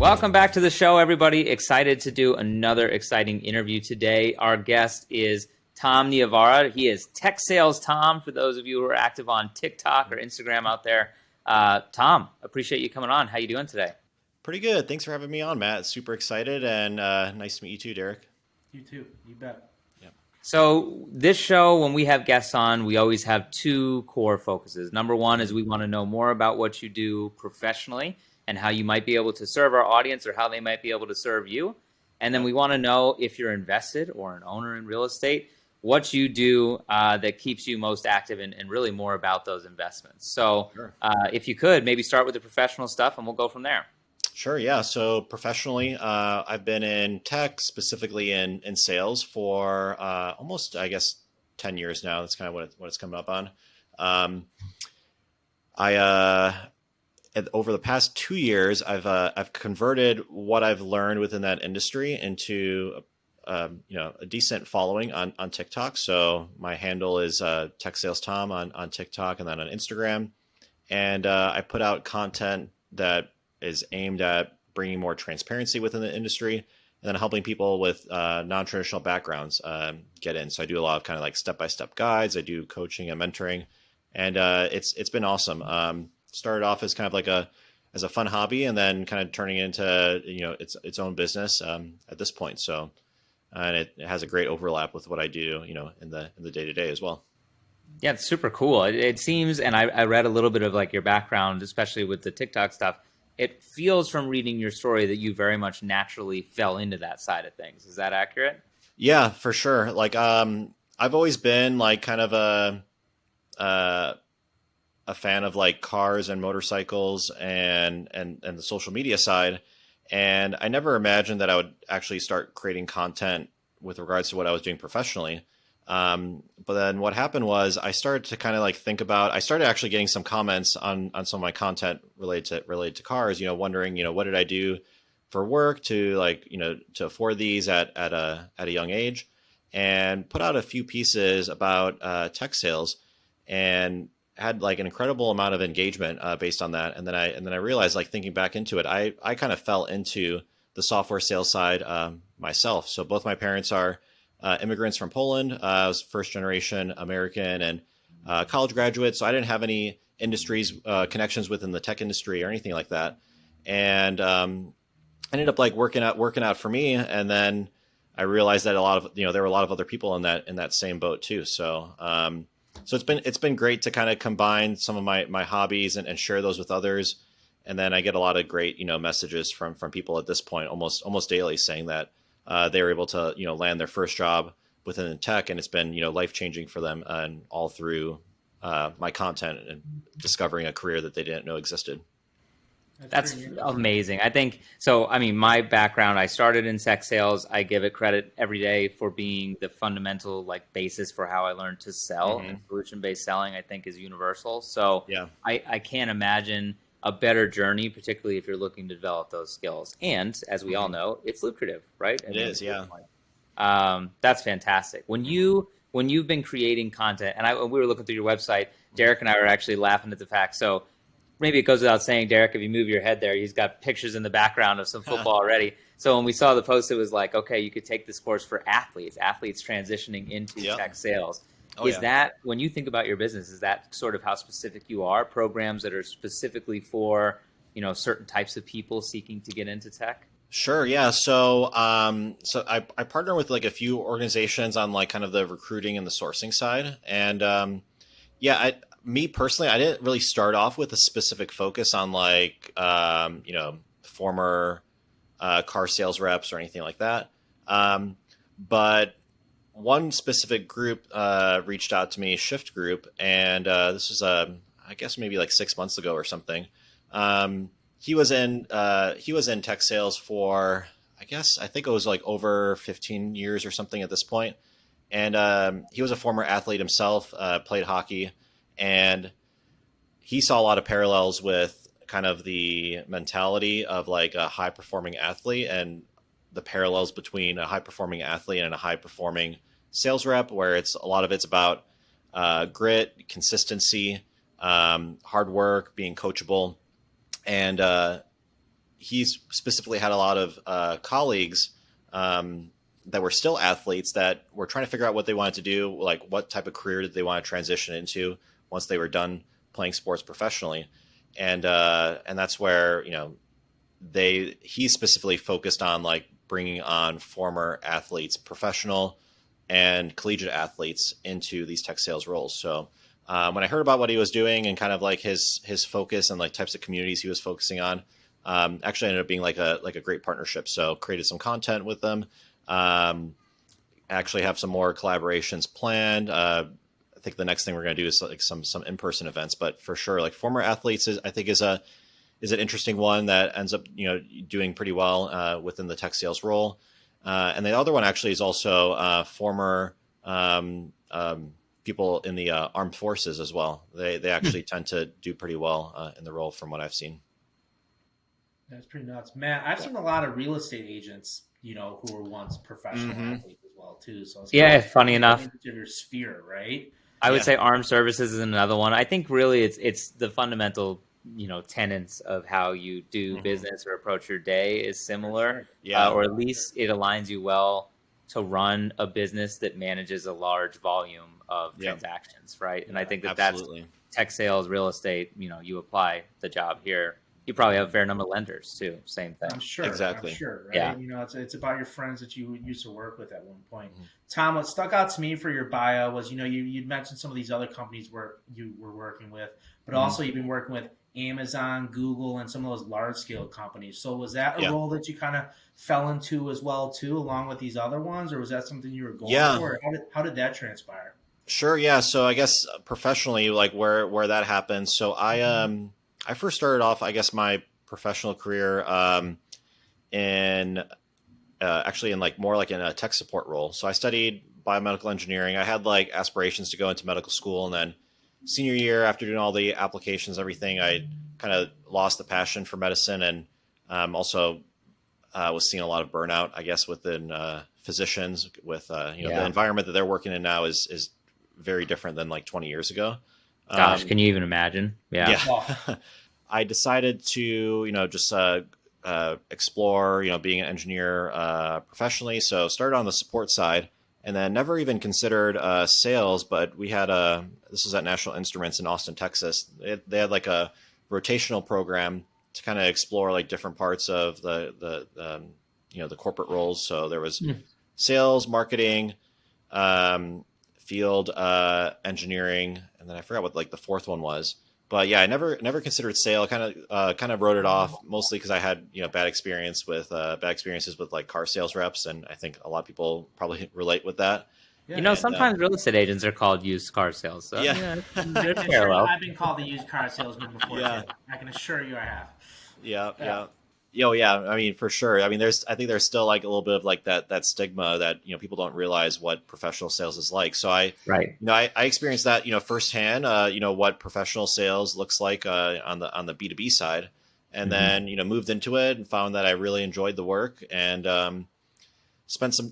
Welcome back to the show, everybody. Excited to do another exciting interview today. Our guest is Tom Niewiara. He is Tech Sales Tom, for those of you who are active on TikTok or Instagram out there. Tom, appreciate you coming on. How you doing today? Pretty good. Thanks for having me on, Matt. Super excited, and nice to meet you too, Derek. You too. You bet. Yep. So this show, when we have guests on, we always have two core focuses. Number one is we want to know more about what you do professionally and how you might be able to serve our audience or how they might be able to serve you. And then we want to know if you're invested or an owner in real estate, what you do that keeps you most active and really more about those investments. So Sure. If you could, maybe start with the professional stuff and we'll go from there. Sure, yeah. So professionally, I've been in tech, specifically in sales for almost, I guess, 10 years now. That's kind of what it's coming up on. Over the past 2 years, I've converted what I've learned within that industry into a decent following on TikTok. So my handle is Tech Sales Tom on TikTok and then on Instagram, and I put out content that is aimed at bringing more transparency within the industry and then helping people with non-traditional backgrounds get in. So I do a lot of kind of like step-by-step guides. I do coaching and mentoring, and it's been awesome. Started off as kind of like as a fun hobby, and then kind of turning into its own business at this point. So, and it has a great overlap with what I do in the day to day as well. Yeah, it's super cool. It seems, and I read a little bit of like your background, especially with the TikTok stuff. It feels from reading your story that you very much naturally fell into that side of things. Is that accurate? Yeah, for sure. Like, I've always been like kind of a fan of like cars and motorcycles and the social media side. And I never imagined that I would actually start creating content with regards to what I was doing professionally. But then what happened was I started to kind of like think about, I started actually getting some comments on some of my content related to cars, wondering, what did I do for work to like, to afford these at a young age, and put out a few pieces about tech sales and had like an incredible amount of engagement based on that. And then I realized, like, thinking back into it, I kind of fell into the software sales side myself. So both my parents are immigrants from Poland. I was first generation American and college graduate. So I didn't have any industries connections within the tech industry or anything like that. And ended up like working out for me. And then I realized that there were a lot of other people in that same boat too. So it's been great to kind of combine some of my hobbies and share those with others. And then I get a lot of great, messages from people at this point, almost daily, saying that they were able to, land their first job within the tech, and it's been, life-changing for them, and all through my content and discovering a career that they didn't know existed. That's amazing. I think so. I mean, my background, I started in tech sales. I give it credit every day for being the fundamental like basis for how I learned to sell. Mm-hmm. And solution-based selling, I think, is universal. So Yeah. I can't imagine a better journey, particularly if you're looking to develop those skills. And as we all know, it's lucrative, right? It is, yeah. That's fantastic. When you've been creating content, and we were looking through your website, Derek and I were actually laughing at the fact. So maybe it goes without saying, Derek, if you move your head there, he's got pictures in the background of some football already. So when we saw the post, it was like, okay, you could take this course for athletes transitioning into tech sales. That, when you think about your business, is that sort of how specific you are? Programs that are specifically for, certain types of people seeking to get into tech? Sure. Yeah. So I partner with like a few organizations on like kind of the recruiting and the sourcing side. And me personally, I didn't really start off with a specific focus on like, former car sales reps or anything like that. But one specific group reached out to me, Shift Group, and this was I guess maybe like 6 months ago or something. He was in tech sales for I think it was like over 15 years or something at this point. And he was a former athlete himself, played hockey, and he saw a lot of parallels with kind of the mentality of like a high performing athlete and the parallels between a high performing athlete and a high performing sales rep, where a lot of it's about grit, consistency, hard work, being coachable. And he's specifically had a lot of colleagues that were still athletes that were trying to figure out what they wanted to do, like what type of career did they want to transition into once they were done playing sports professionally, and that's where he specifically focused on like bringing on former athletes, professional and collegiate athletes into these tech sales roles. So when I heard about what he was doing and kind of like his focus and like types of communities he was focusing on, actually ended up being like a great partnership. So created some content with them. Actually have some more collaborations planned. I think the next thing we're going to do is like some in-person events, but for sure, like former athletes is an interesting one that ends up, doing pretty well within the tech sales role. And the other one actually is also former people in the armed forces as well. They actually tend to do pretty well in the role from what I've seen. That's pretty nuts, man. I've seen a lot of real estate agents, who were once professional athletes as well too. So it's funny enough, of your sphere, right? I would say armed services is another one. I think really it's the fundamental, tenets of how you do business or approach your day is similar, or at least it aligns you well to run a business that manages a large volume of transactions, right? And I think that's tech sales, real estate. You apply the job here. You probably have a fair number of lenders too. Same thing. I'm sure. Exactly. I'm sure, right? Yeah. It's about your friends that you used to work with at one point. Tom, what stuck out to me for your bio was, you'd mentioned some of these other companies where you were working with, but also you've been working with Amazon, Google, and some of those large scale companies. So was that a role that you kind of fell into as well too, along with these other ones, or was that something you were going for? How did that transpire? Sure. Yeah. So I guess professionally, like where that happened. So I first started off, I guess, my professional career in actually in like more like in a tech support role. So I studied biomedical engineering. I had like aspirations to go into medical school, and then senior year, after doing all the applications, everything, I kind of lost the passion for medicine, and also was seeing a lot of burnout, I guess, within physicians. With the environment that they're working in now is very different than like 20 years ago. Gosh, can you even imagine? Yeah. I decided to, just explore, being an engineer professionally. So started on the support side, and then never even considered sales. But we had this was at National Instruments in Austin, Texas. They had like a rotational program to kind of explore like different parts of the corporate roles. So there was sales, marketing, field engineering, and then I forgot what like the fourth one was. But yeah, I never considered sale. Kind of wrote it off, mostly because I had bad experiences with like car sales reps, and I think a lot of people probably relate with that. Yeah, sometimes real estate agents are called used car sales. So, they're parallel. I've been called a used car salesman before. Too. I can assure you, I have. Yeah. I mean, for sure. I mean, I think there's still like a little bit of like that stigma that, people don't realize what professional sales is like. So I experienced that, firsthand, what professional sales looks like, on the B2B side, and then, moved into it and found that I really enjoyed the work, and,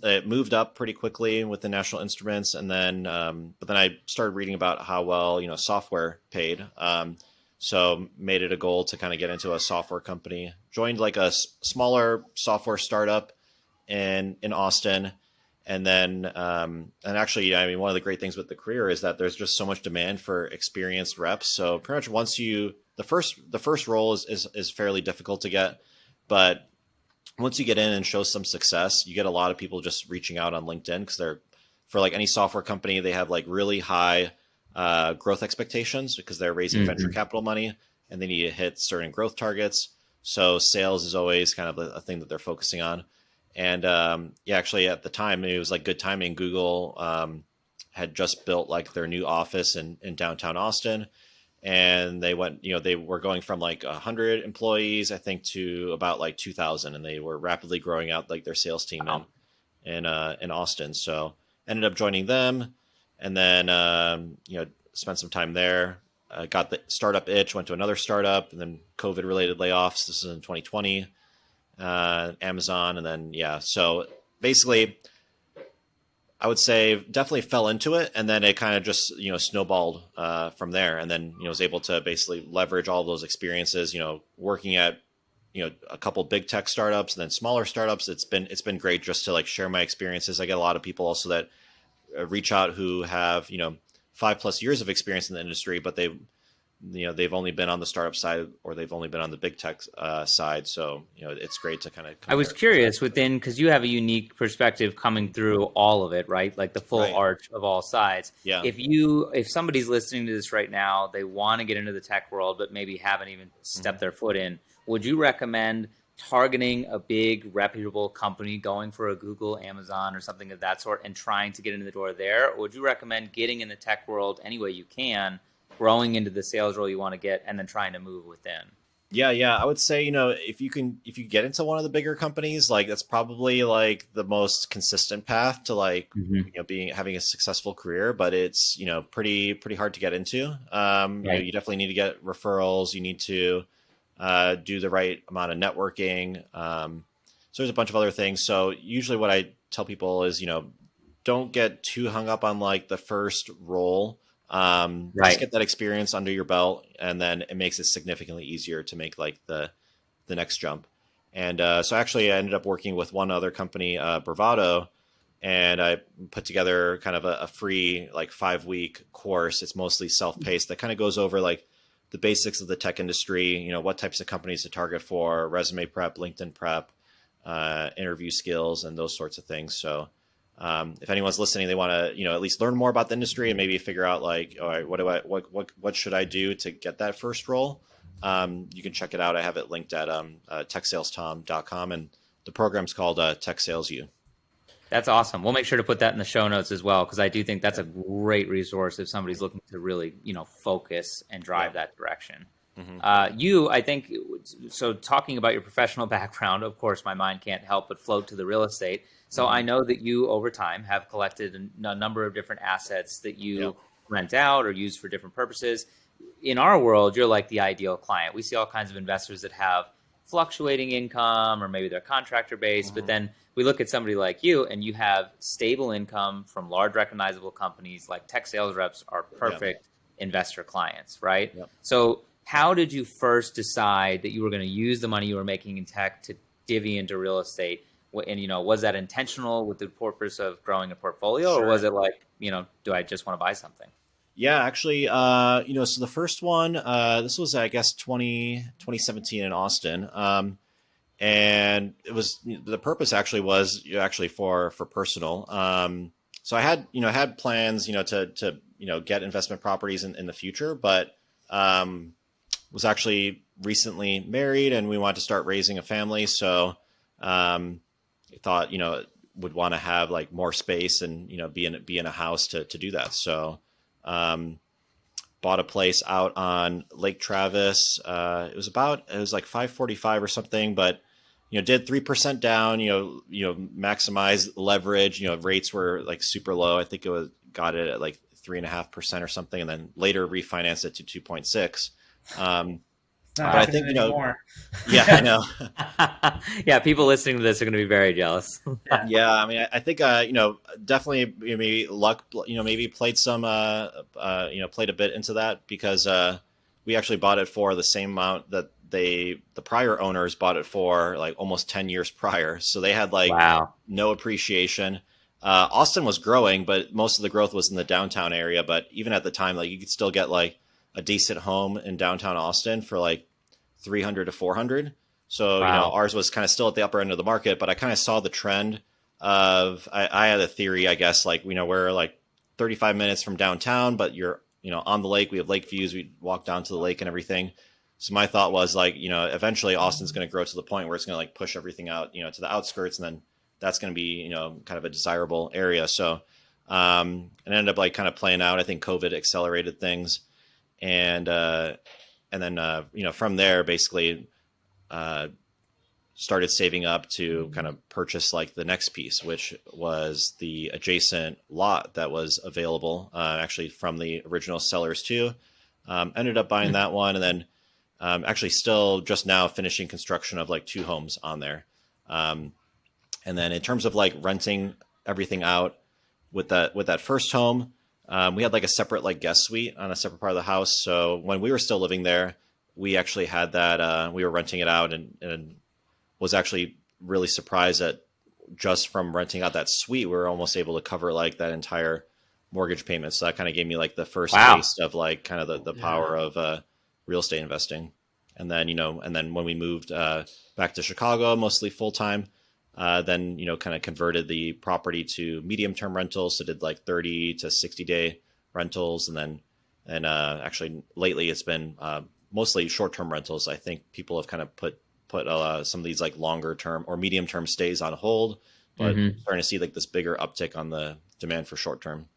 it moved up pretty quickly with the National Instruments. And then, but then I started reading about how well, software paid. So made it a goal to kind of get into a software company, joined like a smaller software startup in Austin. And then, and actually, I mean, one of the great things with the career is that there's just so much demand for experienced reps. So pretty much the first role is fairly difficult to get, but once you get in and show some success, you get a lot of people just reaching out on LinkedIn, because for like any software company, they have like really high growth expectations, because they're raising venture capital money and they need to hit certain growth targets. So sales is always kind of a thing that they're focusing on. And actually at the time, it was like good timing. Google had just built like their new office in downtown Austin, and they were going from like 100 employees, I think, to about like 2,000, and they were rapidly growing out like their sales team in Austin. So ended up joining them. And then, spent some time there, got the startup itch, went to another startup, and then COVID related layoffs. This is in 2020, Amazon. And then, so basically I would say definitely fell into it. And then it kind of just, snowballed from there. And then, was able to basically leverage all those experiences, working at, a couple big tech startups and then smaller startups. It's been great just to like share my experiences. I get a lot of people also that reach out who have 5+ years of experience in the industry, but they've only been on the startup side or they've only been on the big tech side. So it's great to kind of. I was curious because you have a unique perspective coming through all of it, right? Like the full arch of all sides. Yeah. If somebody's listening to this right now, they want to get into the tech world, but maybe haven't even stepped their foot in. Would you recommend targeting a big reputable company, going for a Google, Amazon, or something of that sort, and trying to get into the door there? Or would you recommend getting in the tech world any way you can, growing into the sales role you want to get, and then trying to move within? Yeah. I would say, if you get into one of the bigger companies, like that's probably like the most consistent path to like, having a successful career, but it's, pretty hard to get into. You definitely need to get referrals. You need to do the right amount of networking. So there's a bunch of other things. So usually what I tell people is, don't get too hung up on like the first role. Just get that experience under your belt, and then it makes it significantly easier to make like the next jump. And so actually I ended up working with one other company, Bravado, and I put together kind of a free like 5-week course. It's mostly self-paced that kind of goes over like the basics of the tech industry, what types of companies to target for, resume prep, LinkedIn prep, interview skills, and those sorts of things. So if anyone's listening, they want to, at least learn more about the industry and maybe figure out like, all right, what should I do to get that first role? You can check it out. I have it linked at techsalestom.com, and the program's called Tech Sales U. That's awesome. We'll make sure to put that in the show notes as well, because I do think that's a great resource if somebody's looking to really, focus and drive that direction. I think, so talking about your professional background, of course, my mind can't help but float to the real estate. So I know that you, over time, have collected a number of different assets that you rent out or use for different purposes. In our world, you're like the ideal client. We see all kinds of investors that have fluctuating income, or maybe they're contractor based, but then we look at somebody like you and you have stable income from large recognizable companies. Like tech sales reps are perfect investor clients, right? So how did you first decide that you were going to use the money you were making in tech to divvy into real estate? And, was that intentional with the purpose of growing a portfolio, or was it like, do I just want to buy something? Yeah, actually, so the first one, this was, I guess, 2017 in Austin. And it was, the purpose actually was for personal. So I had plans, to get investment properties in the future, but was actually recently married and we wanted to start raising a family. So I thought, would want to have like more space and, be in a house to do that. So bought a place out on Lake Travis. It was like 545 or something, but did 3% down, maximize leverage, rates were like super low. I think got it at like 3.5% or something. And then later refinanced it to 2.6. But I think, yeah, I know. Yeah. People listening to this are going to be very jealous. Yeah. I mean, I think, definitely maybe luck, maybe played some, played a bit into that, because, we actually bought it for the same amount that the prior owners bought it for, like almost 10 years prior. So they had like no appreciation. Austin was growing, but most of the growth was in the downtown area. But even at the time, like you could still get like a decent home in downtown Austin for like 300 to 400. So, ours was kind of still at the upper end of the market, but I kind of saw the trend of, I had a theory, I guess, like, we're like 35 minutes from downtown, but you're, on the lake, we have lake views. We walk down to the lake and everything. So my thought was like, eventually Austin's going to grow to the point where it's going to like push everything out, to the outskirts. And then that's going to be, kind of a desirable area. So, it ended up like kind of playing out. I think COVID accelerated things. And then, from there, basically, started saving up to kind of purchase like the next piece, which was the adjacent lot that was available, actually from the original sellers too. Ended up buying that one, and then actually still just now finishing construction of like 2 homes on there. And then in terms of like renting everything out with that first home, we had like a separate like guest suite on a separate part of the house. So when we were still living there, we actually had that, we were renting it out and was actually really surprised that just from renting out that suite, we were almost able to cover like that entire mortgage payment. So that kind of gave me like the first Wow. taste of like kind of the power of real estate investing. And then, and then when we moved back to Chicago, mostly full time, then, kind of converted the property to medium term rentals. So did like 30 to 60-day rentals. And actually lately it's been mostly short term rentals. I think people have kind of put some of these like longer term or medium term stays on hold, but starting to see like this bigger uptick on the demand for short term.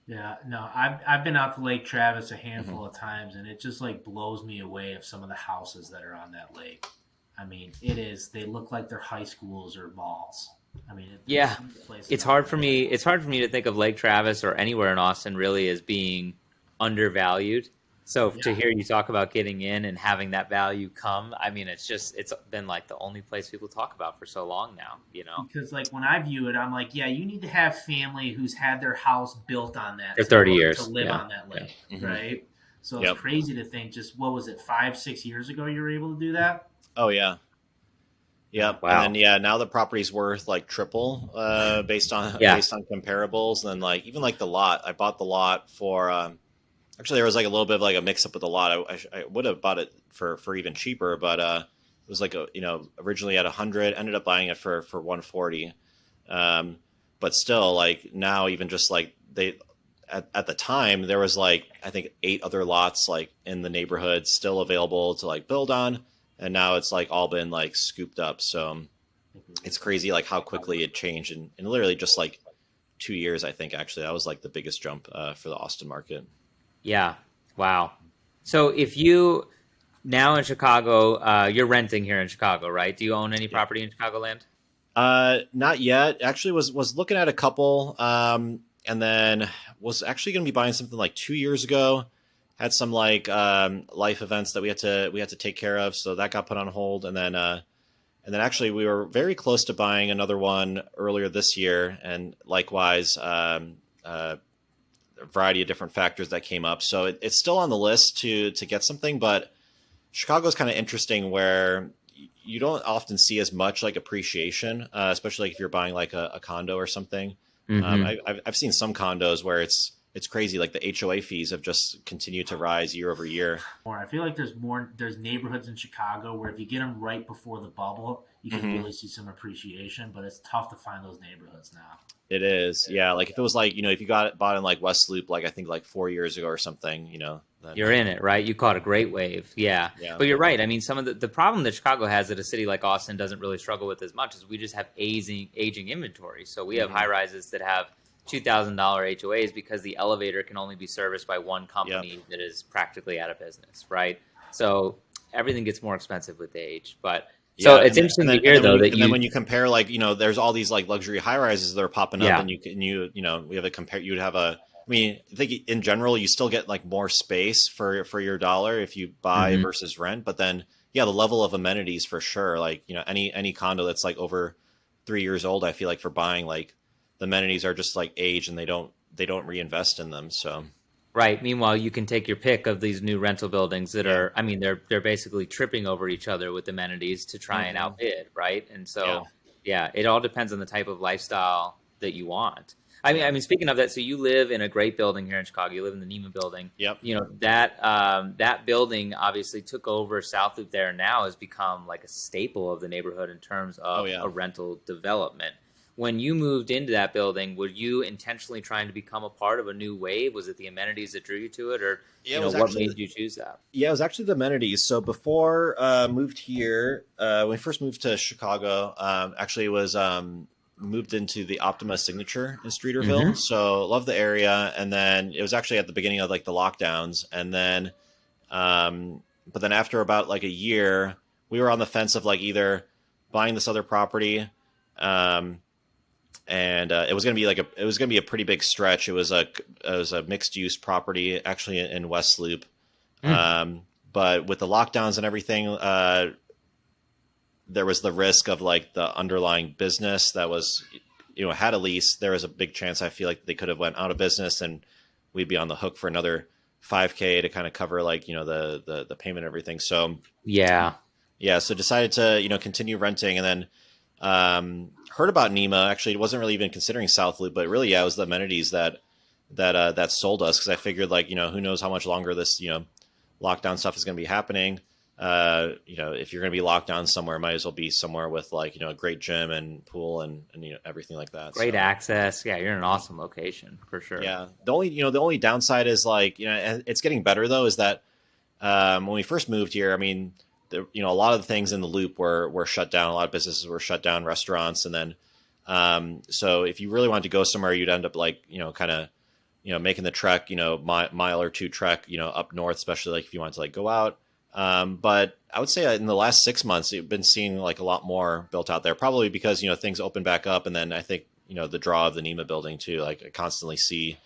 Yeah, no, I've been out to Lake Travis a handful of times, and it just like blows me away of some of the houses that are on that lake. I mean, they look like they're high schools or malls. I mean, it's hard for me. It's hard for me to think of Lake Travis or anywhere in Austin really as being undervalued. So to hear you talk about getting in and having that value come, I mean, it's been like the only place people talk about for so long now, Because like when I view it, I'm like, yeah, you need to have family who's had their house built on that for 30 years to live on that lake, right? So it's crazy to think just, what was it, 5-6 years ago you were able to do that? Oh, yeah. Yep. Wow. And then, now the property's worth like triple based on comparables. And then like even like the lot, I bought the lot for actually there was like a little bit of like a mix up with the lot. I would have bought it for even cheaper, but it was like originally at 100, ended up buying it for 140. But still, like now, even just like at the time there was like I think 8 other lots like in the neighborhood still available to like build on. And now it's like all been like scooped up. So it's crazy like how quickly it changed in literally just like 2 years. I think actually that was like the biggest jump for the Austin market. Yeah. Wow. So if you now in Chicago, you're renting here in Chicago, right? Do you own any property in Chicagoland? Not yet. Actually was looking at a couple and then was actually going to be buying something like 2 years ago. Had some like life events that we had to take care of, so that got put on hold. And then actually we were very close to buying another one earlier this year, and likewise a variety of different factors that came up. So it's still on the list to get something, but Chicago's kind of interesting where you don't often see as much like appreciation, especially like if you're buying like a condo or something. I've seen some condos where it's crazy. Like the HOA fees have just continued to rise year over year. I feel like there's neighborhoods in Chicago where if you get them right before the bubble, you can really see some appreciation, but it's tough to find those neighborhoods now. It is. Yeah. Like if it was like, if you bought in like West Loop, like I think like 4 years ago or something, then you're in it, right? You caught a great wave. Yeah. But you're right. I mean, some of the problem that Chicago has that a city like Austin doesn't really struggle with as much is we just have aging inventory. So we have high rises that have $2,000 HOAs because the elevator can only be serviced by one company that is practically out of business, right? So everything gets more expensive with age. But so it's interesting to hear though that then when you compare like there's all these like luxury high rises that are popping up, and we have a compare. You'd have I think in general you still get like more space for your dollar if you buy versus rent, but then the level of amenities for sure. Like any condo that's like over 3 years old, I feel like for buying like the amenities are just like age and they don't reinvest in them. So right. Meanwhile, you can take your pick of these new rental buildings that are, I mean, they're basically tripping over each other with amenities to try and outbid, right? And so, it all depends on the type of lifestyle that you want. I mean, speaking of that, so you live in a great building here in Chicago. You live in the Neiman building. Yep. That building obviously took over South Loop there. Now has become like a staple of the neighborhood in terms of a rental development. When you moved into that building, were you intentionally trying to become a part of a new wave? Was it the amenities that drew you to it, or what made you choose that? Yeah, it was actually the amenities. So before moved here, when we first moved to Chicago, actually it was moved into the Optima Signature in Streeterville. So love the area, and then it was actually at the beginning of like the lockdowns, and then but then after about like a year, we were on the fence of like either buying this other property. And it was going to be a pretty big stretch. It was a mixed use property actually in West Loop. But with the lockdowns and everything, there was the risk of like the underlying business that was, had a lease. There was a big chance I feel like they could have went out of business and we'd be on the hook for another 5K to kind of cover like, the payment and everything. So Yeah. yeah, so decided to, continue renting, and then heard about NEMA. Actually, it wasn't really even considering South Loop, but really, yeah, it was the amenities that sold us, because I figured like, who knows how much longer this, lockdown stuff is going to be happening. If you're going to be locked down somewhere, might as well be somewhere with like, a great gym and pool and everything like that. Great So, access. Yeah, you're in an awesome location for sure. yeah. The only downside is like, and it's getting better though, is that when we first moved here, I mean, a lot of the things in the loop were shut down. A lot of businesses were shut down, restaurants. And then, so if you really wanted to go somewhere, you'd end up like, kind of, making the trek, mile or two trek, up north, especially like if you wanted to like go out. But I would say in the last 6 months, you've been seeing like a lot more built out there, probably because, things open back up. And then I think, the draw of the NEMA building too, like I constantly see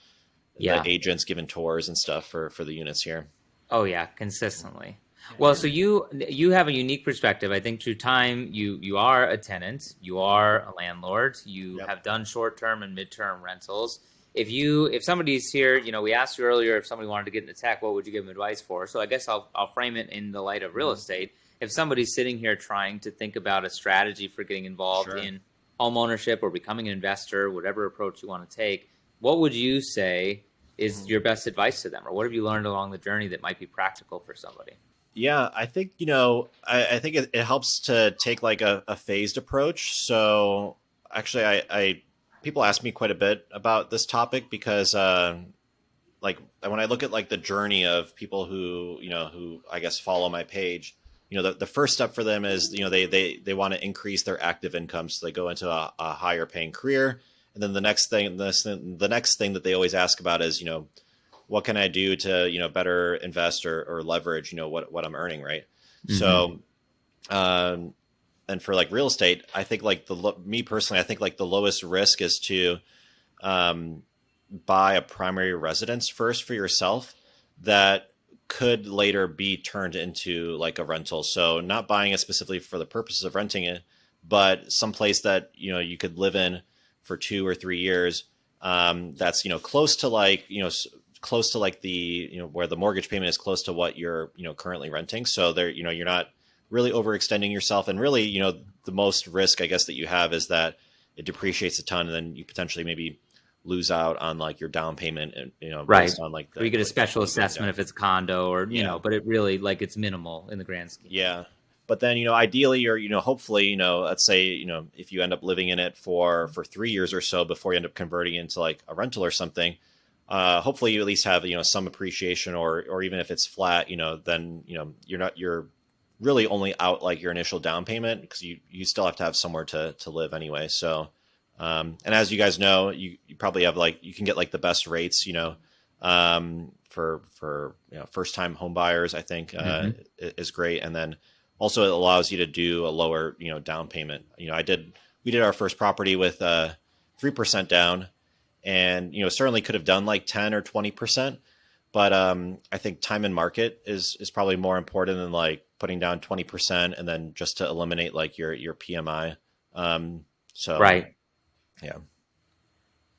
the agents giving tours and stuff for the units here. Oh yeah, consistently. Well, so you have a unique perspective. I think through time, you are a tenant, you are a landlord, you Yep. have done short-term and mid-term rentals. If somebody's here, we asked you earlier if somebody wanted to get into tech, what would you give them advice for? So I guess I'll frame it in the light of real estate. If somebody's sitting here trying to think about a strategy for getting involved Sure. in home ownership or becoming an investor, whatever approach you want to take, what would you say is your best advice to them, or what have you learned along the journey that might be practical for somebody? Yeah, I think, I think it helps to take like a phased approach. So actually, I people ask me quite a bit about this topic because, like when I look at like the journey of people who I guess follow my page, the first step for them is, they want to increase their active income. So they go into a higher paying career. And then the next thing that they always ask about is, what can I do to, better invest or leverage, what I'm earning. Right. Mm-hmm. So, and for like real estate, I think like me personally, I think like the lowest risk is to, buy a primary residence first for yourself that could later be turned into like a rental. So not buying it specifically for the purposes of renting it, but someplace that, you could live in for 2 or 3 years. That's, close to like, close to like the, where the mortgage payment is close to what you're, currently renting. So there, you're not really overextending yourself. And really, the most risk, I guess, that you have is that it depreciates a ton, and then you potentially maybe lose out on like your down payment and, Right. based on like Or you get a special assessment if it's a condo, or, Yeah. but it really, like, it's minimal in the grand scheme. Yeah. But then, ideally, or, hopefully, let's say, if you end up living in it for 3 years or so before you end up converting into like a rental or something, hopefully you at least have, some appreciation, or even if it's flat, then, you're really only out like your initial down payment, because you still have to have somewhere to live anyway. So, and as you guys know, you probably have like, you can get like the best rates, for first time home buyers, I think, is great. And then also it allows you to do a lower, down payment. We did our first property with 3% down, and, certainly could have done like 10 or 20%. But I think time and market is probably more important than like putting down 20% and then just to eliminate like your PMI. So Right. yeah.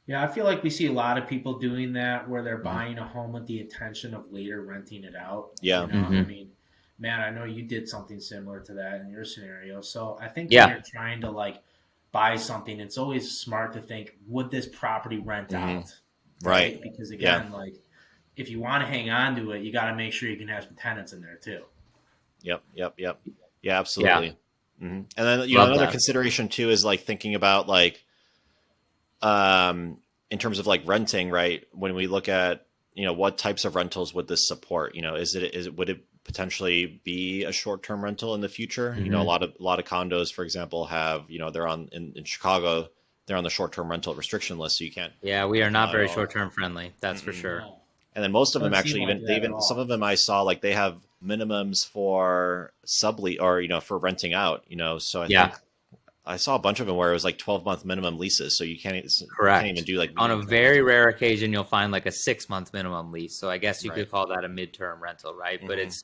Yeah, I feel like we see a lot of people doing that, where they're buying a home with the intention of later renting it out. Yeah. I Mhm. mean, man, I know you did something similar to that in your scenario. So I think Yeah. when you're trying to like buy something, it's always smart to think, would this property rent out? Right. Because again, like if you want to hang on to it, you got to make sure you can have some tenants in there too. Yep. Yeah, absolutely. And then, Love another that. consideration too is like thinking about like, in terms of like renting, right? When we look at, what types of rentals would this support? Would it potentially be a short-term rental in the future? A lot of condos, for example, have, they're in Chicago, they're on the short-term rental restriction list. So you can't. Yeah, we are not very at all. short-term friendly. That's for sure. No. And then most of them Doesn't seem actually, like even that they at all. some of them I saw like they have minimums for sublease or, for renting out, so I Yeah. think I saw a bunch of them where it was like 12-month minimum leases. So you can't Correct. even do like On a medium-term very rental. rare occasion, you'll find like a 6-month minimum lease. So I guess you Right. could call that a midterm rental, right? But Mhm.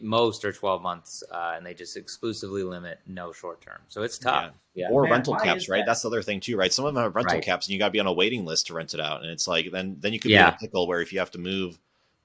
most are 12 months, and they just exclusively limit no short term. So it's tough. Yeah. Or Man, rental why caps, is right? that? That's the other thing too, right? Some of them have rental Right. caps, and you got to be on a waiting list to rent it out. And it's like then you could be in Yeah. a pickle where if you have to move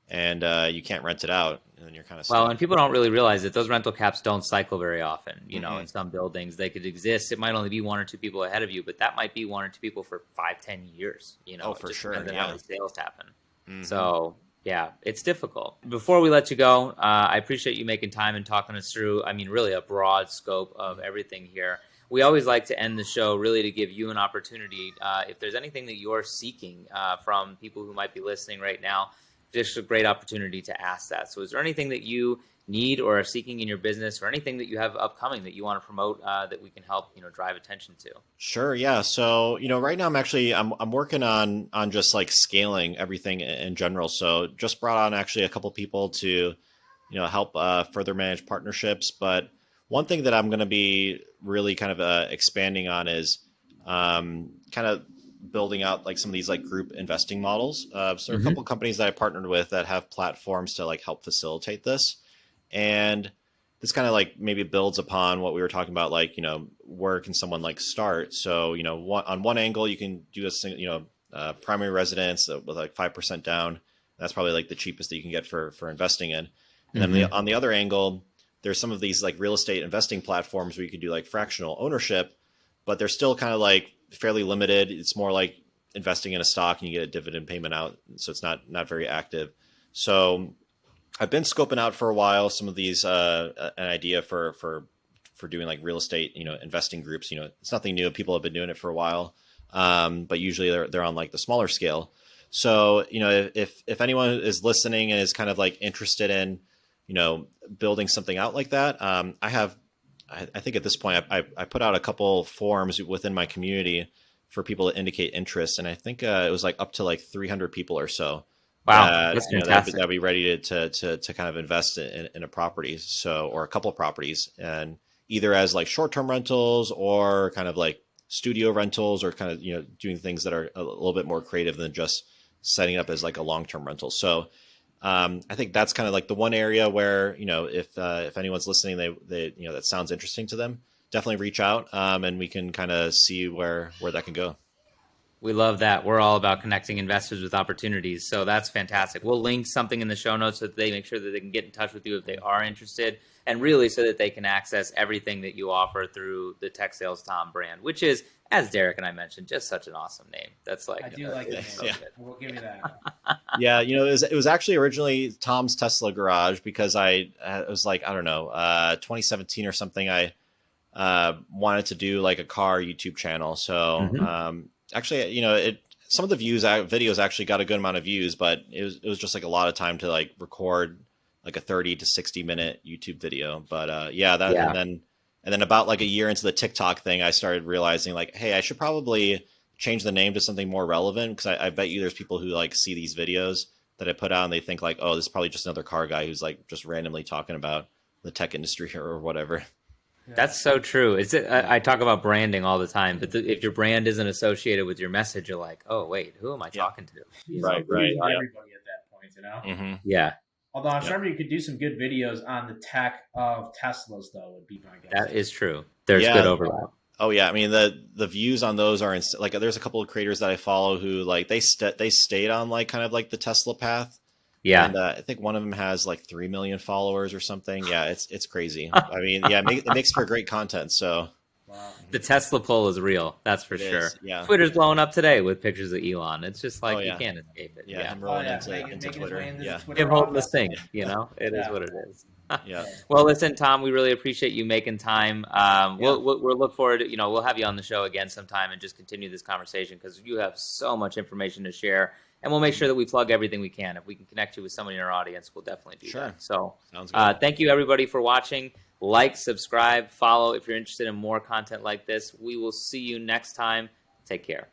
and you can't rent it out, and then you're kind of Well, stuck. and people don't really realize that those rental caps don't cycle very often. You know, Mm-hmm. in some buildings, they could exist. It might only be one or two people ahead of you, but that might be one or two people for 5, 10 years. You know, Oh, it for just sure. depends on Yeah. how many sales happen. Mm-hmm. So, yeah, it's difficult. Before we let you go, I appreciate you making time and talking us through, I mean, really a broad scope of everything here. We always like to end the show really to give you an opportunity. If there's anything that you're seeking from people who might be listening right now, just a great opportunity to ask that. So is there anything that you need or are seeking in your business, or anything that you have upcoming that you want to promote that we can help, drive attention to? Sure. Yeah. So, right now I'm working on just like scaling everything in general. So just brought on actually a couple people to, help further manage partnerships. But one thing that I'm going to be really kind of expanding on is kind of building out like some of these like group investing models. So there are a couple companies that I partnered with that have platforms to like help facilitate this. And this kind of like maybe builds upon what we were talking about, like, where can someone like start? So, on one angle, you can do primary residence with like 5% down. That's probably like the cheapest that you can get for investing in. And then on the other angle, there's some of these like real estate investing platforms where you can do like fractional ownership, but they're still kind of like fairly limited. It's more like investing in a stock and you get a dividend payment out. So it's not very active. So I've been scoping out for a while some of these an idea for doing like real estate, investing groups. It's nothing new. People have been doing it for a while, but usually they're on like the smaller scale. So if anyone is listening and is kind of like interested in building something out like that, I think at this point I put out a couple forms within my community for people to indicate interest, and I think it was like up to like 300 people or so. Wow, that's fantastic. That'd be ready to kind of invest in a property, or a couple of properties, and either as like short-term rentals or kind of like studio rentals, or kind of doing things that are a little bit more creative than just setting up as like a long-term rental. So I think that's kind of like the one area where if anyone's listening, they that sounds interesting to them, definitely reach out, and we can kind of see where that can go. We love that. We're all about connecting investors with opportunities. So that's fantastic. We'll link something in the show notes so that they make sure that they can get in touch with you if they are interested, and really so that they can access everything that you offer through the Tech Sales Tom brand, which is, as Derek and I mentioned, just such an awesome name. That's like, I do like that. So We'll give you that. Yeah, it was actually originally Tom's Tesla Garage, because it was like, I don't know, 2017 or something. I wanted to do like a car YouTube channel. So actually, some of the videos actually got a good amount of views, but it was just like a lot of time to like record like a 30 to 60 minute YouTube video. But and then about like a year into the TikTok thing, I started realizing like, hey, I should probably change the name to something more relevant, because I bet you there's people who like see these videos that I put out and they think like, oh, this is probably just another car guy who's like just randomly talking about the tech industry or whatever. That's so true. I talk about branding all the time, but if your brand isn't associated with your message, you're like, oh, wait, who am I talking to? Right. Everybody at that point, Mm-hmm. Yeah. Although I'm sure you could do some good videos on the tech of Teslas, though, would be my guess. That is true. There's good overlap. Oh yeah, I mean the views on those are like, there's a couple of creators that I follow who like they stayed on like kind of like the Tesla path. Yeah, and I think one of them has like 3 million followers or something. Yeah, it's crazy. I mean, yeah, it makes for great content. So Wow. The Tesla pull is real. That's for sure. Yeah, Twitter's blowing up today with pictures of Elon. It's just like you can't escape it. Yeah, him rolling into making Twitter. Him holding this thing. It is what it is. Yeah. Well, listen, Tom, we really appreciate you making time. We'll look forward to, we'll have you on the show again sometime and just continue this conversation, because you have so much information to share, and we'll make sure that we plug everything we can. If we can connect you with someone in our audience, we'll definitely do that. So sounds good. Thank you everybody for watching. Like, subscribe, follow if you're interested in more content like this. We will see you next time. Take care.